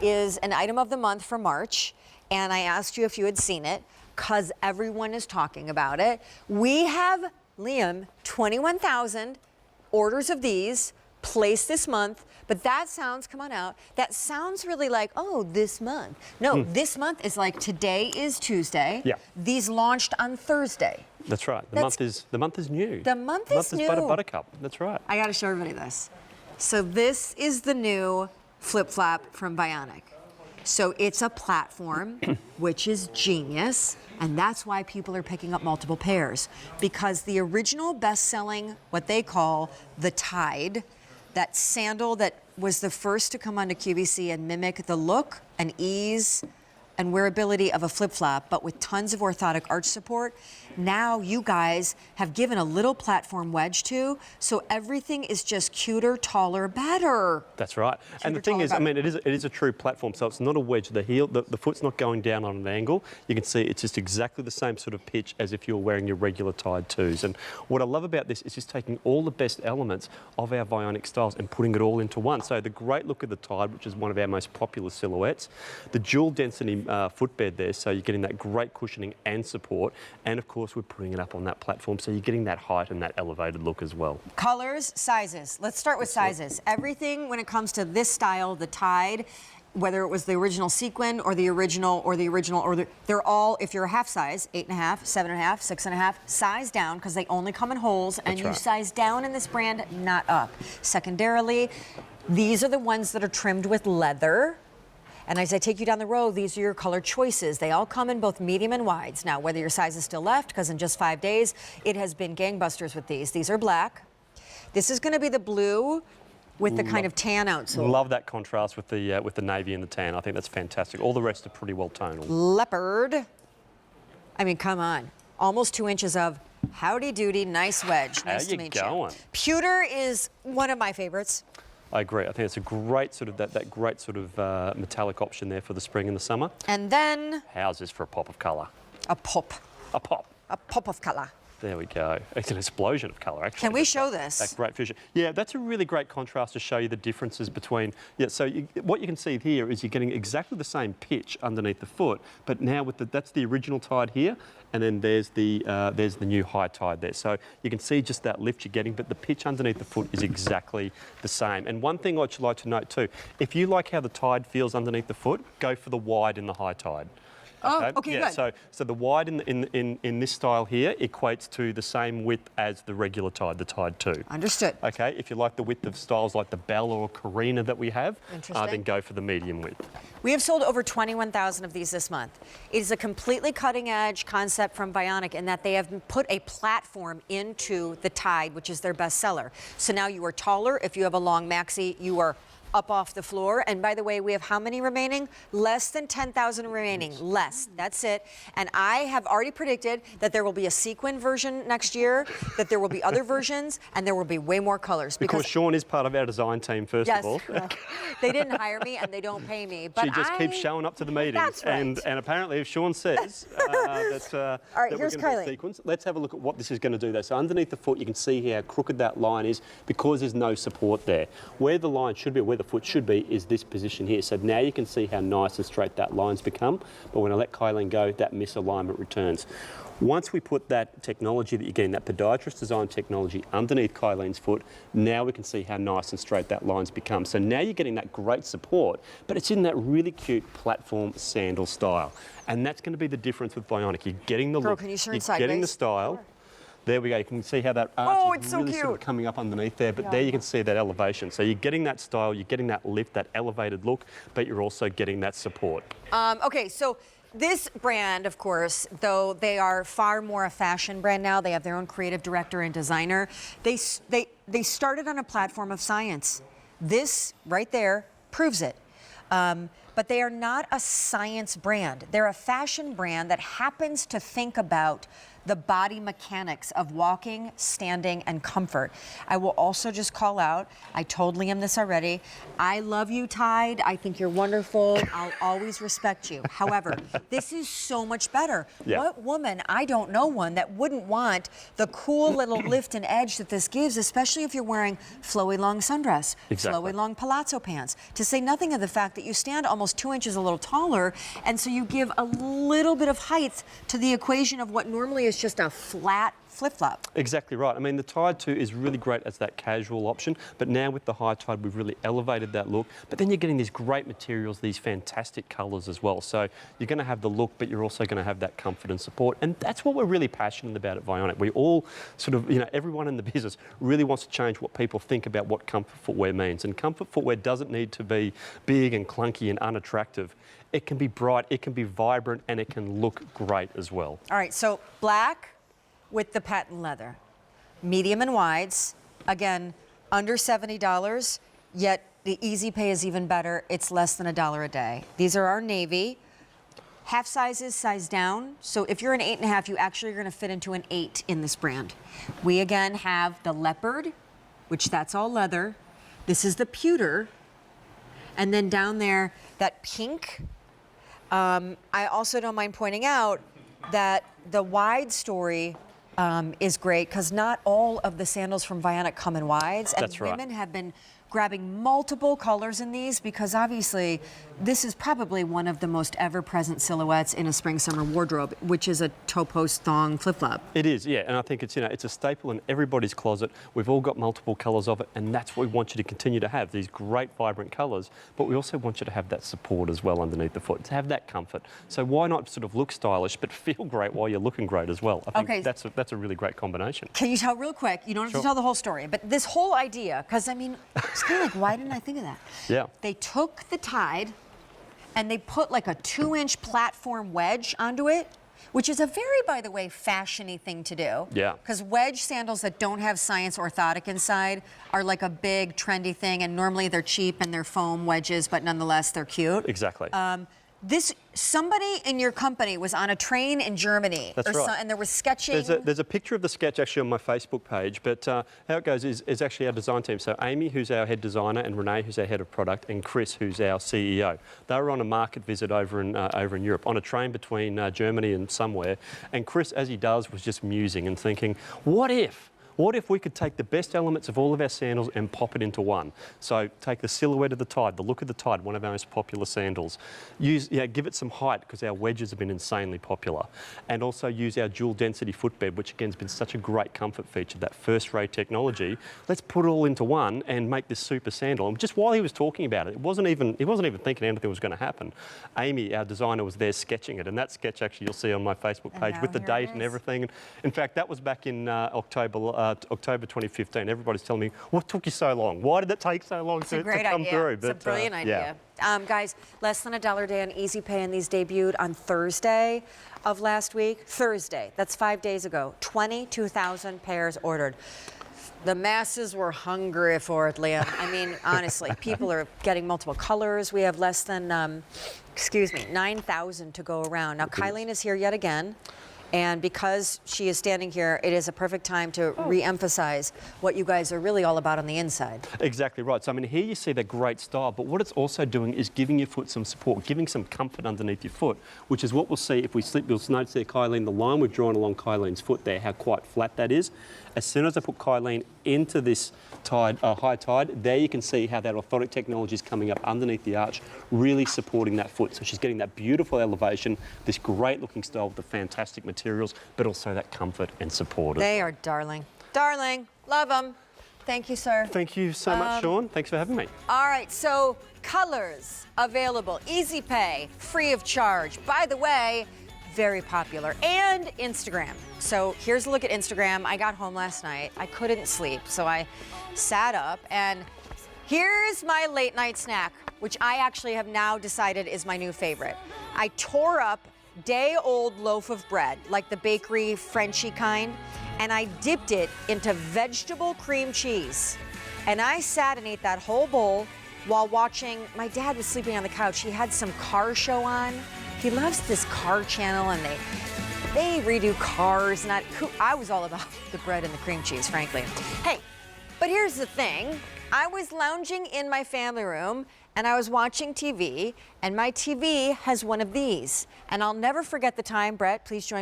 Is an item of the month for March, and I asked you if you had seen it because everyone is talking about it. We have, Liam, 21,000 orders of these placed this month, but that sounds, come on out, that sounds really like, oh, this month. No, this month is like today is Tuesday. Yeah. These launched on Thursday. That's right. The month is new. The month is new. Buttercup. That's right. I got to show everybody this. So this is the new flip-flop from Vionic. So it's a platform, which is genius, and that's why people are picking up multiple pairs, because the original best-selling, what they call the Tide, that sandal that was the first to come onto QVC and mimic the look and ease and wearability of a flip-flop, but with tons of orthotic arch support, now you guys have given a little platform wedge to, so everything is just cuter, taller, better. That's right. And the thing is, I mean, it is a true platform, so it's not a wedge. The heel, the foot's not going down on an angle. You can see it's just exactly the same sort of pitch as if you were wearing your regular Tide 2s. And what I love about this is just taking all the best elements of our Vionic styles and putting it all into one. So the great look of the Tide, which is one of our most popular silhouettes, the dual density footbed there, so you're getting that great cushioning and support, and of course we're putting it up on that platform, so you're getting that height and that elevated look as well. Colors, sizes. Let's start with sizes. Everything when it comes to this style, the Tide, whether it was the original sequin or the original, they're all, if you're a half size, 8.5, 7.5, 6.5, size down, because they only come in holes, and you size down in this brand, not up. Secondarily, these are the ones that are trimmed with leather. And as I take you down the road, these are your color choices. They all come in both medium and wides. Now, whether your size is still left, because in just 5 days, it has been gangbusters with these. These are black. This is going to be the blue with the kind of tan outsole. Love that contrast with the navy and the tan. I think that's fantastic. All the rest are pretty well tonal. Leopard. I mean, come on. Almost 2 inches of howdy doody, nice wedge. Nice to meet you. Pewter is one of my favorites. I agree. I think it's a great sort of that great sort of metallic option there for the spring and the summer. And then houses for a pop of colour. A pop. A pop. A pop of colour. There we go. It's an explosion of colour, actually. Can we show this? That great fusion. Yeah, that's a really great contrast to show you the differences between. Yeah, so what you can see here is you're getting exactly the same pitch underneath the foot, but now with that's the original Tide here, and then there's the new high Tide there. So you can see just that lift you're getting, but the pitch underneath the foot is exactly the same. And one thing I'd like to note too, if you like how the Tide feels underneath the foot, go for the wide in the high Tide. Okay, yeah, good. So the wide in this style here equates to the same width as the regular Tide, the Tide 2. Understood. Okay, if you like the width of styles like the Bell or Carina that we have, then go for the medium width. We have sold over 21,000 of these this month. It is a completely cutting-edge concept from Vionic in that they have put a platform into the Tide, which is their best seller. So now you are taller. If you have a long maxi, you are up off the floor. And by the way, we have how many remaining? Less than 10,000 remaining. Less. That's it. And I have already predicted that there will be a sequin version next year, that there will be other versions, and there will be way more colors. Because Sean is part of our design team, first of all. Well, they didn't hire me and they don't pay me. But she just keeps showing up to the meetings. That's right. And apparently if Sean says that all right, that here's we're going to Kylie. sequence, let's have a look at what this is going to do though. So underneath the foot, you can see how crooked that line is because there's no support there. Where the line should be, where the foot should be, is this position here. So now you can see how nice and straight that line's become. But when I let Kylie go, that misalignment returns. Once we put that technology that you're getting, that podiatrist design technology underneath Kylene's foot, now we can see how nice and straight that line's become. So now you're getting that great support, but it's in that really cute platform sandal style. And that's going to be the difference with Vionic. You're getting the look, you're getting the style. Sure. There we go. You can see how that arch is really sort of coming up underneath there, but there you can see that elevation. So you're getting that style, you're getting that lift, that elevated look, but you're also getting that support. Okay, so this brand, of course, though they are far more a fashion brand now, they have their own creative director and designer, they started on a platform of science. This right there proves it. But they are not a science brand. They're a fashion brand that happens to think about the body mechanics of walking, standing, and comfort. I will also just call out, I told Liam this already, I love you, Tide. I think you're wonderful. I'll always respect you. However, this is so much better. Yeah. What woman, I don't know one, that wouldn't want the cool little lift and edge that this gives, especially if you're wearing flowy long sundress, Exactly. flowy long palazzo pants, to say nothing of the fact that you stand almost 2 inches a little taller, and so you give a little bit of height to the equation of what normally is just a flat flip-flop. Exactly right. I mean, the Tide 2 is really great as that casual option, but now with the High Tide, we've really elevated that look. But then you're getting these great materials, these fantastic colours as well. So you're going to have the look, but you're also going to have that comfort and support. And that's what we're really passionate about at Vionic. We all sort of, everyone in the business really wants to change what people think about what comfort footwear means. And comfort footwear doesn't need to be big and clunky and unattractive. It can be bright, it can be vibrant, and it can look great as well. All right, so black with the patent leather, medium and wides, again, under $70, yet the easy pay is even better. It's less than $1 a day. These are our navy. Half sizes, size down. So if you're an 8.5, you actually are gonna fit into an 8 in this brand. We again have the leopard, which that's all leather. This is the pewter. And then down there, that pink. I also don't mind pointing out that the wide story is great because not all of the sandals from Vionic come in wides. And That's right. women have been grabbing multiple colors in these because obviously this is probably one of the most ever-present silhouettes in a spring-summer wardrobe, which is a toe post thong flip-flop. It is, yeah, and I think it's it's a staple in everybody's closet. We've all got multiple colours of it, and that's what we want you to continue to have, these great vibrant colours, but we also want you to have that support as well underneath the foot, to have that comfort. So why not sort of look stylish, but feel great while you're looking great as well? I think that's a really great combination. Can you tell real quick, you don't have Sure. to tell the whole story, but this whole idea, because I mean, it's kind of like, why didn't I think of that? Yeah. They took the Tide and they put like a 2-inch platform wedge onto it, which is a very, by the way, fashiony thing to do. Yeah. Because wedge sandals that don't have Science Orthotic inside are like a big trendy thing, and normally they're cheap and they're foam wedges, but nonetheless they're cute. Exactly. Somebody in your company was on a train in Germany, That's right. and there was sketching. There's a picture of the sketch actually on my Facebook page, but how it goes is actually our design team. So Amy, who's our head designer, and Renee, who's our head of product, and Chris, who's our CEO. They were on a market visit over in Europe, on a train between Germany and somewhere, and Chris, as he does, was just musing and thinking, what if? What if we could take the best elements of all of our sandals and pop it into one? So take the silhouette of the Tide, the look of the Tide, one of our most popular sandals. Give it some height because our wedges have been insanely popular. And also use our dual density footbed, which again has been such a great comfort feature, that first-rate technology. Let's put it all into one and make this super sandal. And just while he was talking about it, he wasn't even thinking anything was going to happen. Amy, our designer, was there sketching it, and that sketch actually you'll see on my Facebook page with the date and everything. And in fact, that was back in October 2015. Everybody's telling me, what took you so long? Why did it take so long to come through? It's a brilliant idea. Guys, less than $1 a day on Easy Pay, and these debuted on Thursday of last week. Thursday, that's 5 days ago. 22,000 pairs ordered. The masses were hungry for it, Liam. I mean, honestly, people are getting multiple colors. We have less than, 9,000 to go around. Now, Kylene is here yet again. And because she is standing here, it is a perfect time to re-emphasize what you guys are really all about on the inside. Exactly right. So, I mean, here you see that great style, but what it's also doing is giving your foot some support, giving some comfort underneath your foot, which is what we'll see if we slip. You'll notice there, Kylene, the line we've drawn along Kylene's foot there, how quite flat that is. As soon as I put Kylene into this high tide, there you can see how that orthotic technology is coming up underneath the arch, really supporting that foot. So she's getting that beautiful elevation, this great looking style with the fantastic materials, but also that comfort and support. They are darling. Darling. Love them. Thank you, sir. Thank you so much, Sean. Thanks for having me. All right, so colors available, Easy Pay, free of charge. By the way, very popular, and Instagram. So here's a look at Instagram. I got home last night. I couldn't sleep, so I sat up, and here's my late night snack, which I actually have now decided is my new favorite. I tore up day-old loaf of bread, like the bakery Frenchy kind, and I dipped it into vegetable cream cheese. And I sat and ate that whole bowl while watching, my dad was sleeping on the couch. He had some car show on. He loves this car channel, and they They redo cars, I was all about the bread and the cream cheese, frankly. Hey, but here's the thing. I was lounging in my family room and I was watching TV, and my TV has one of these. And I'll never forget the time, Brett, please join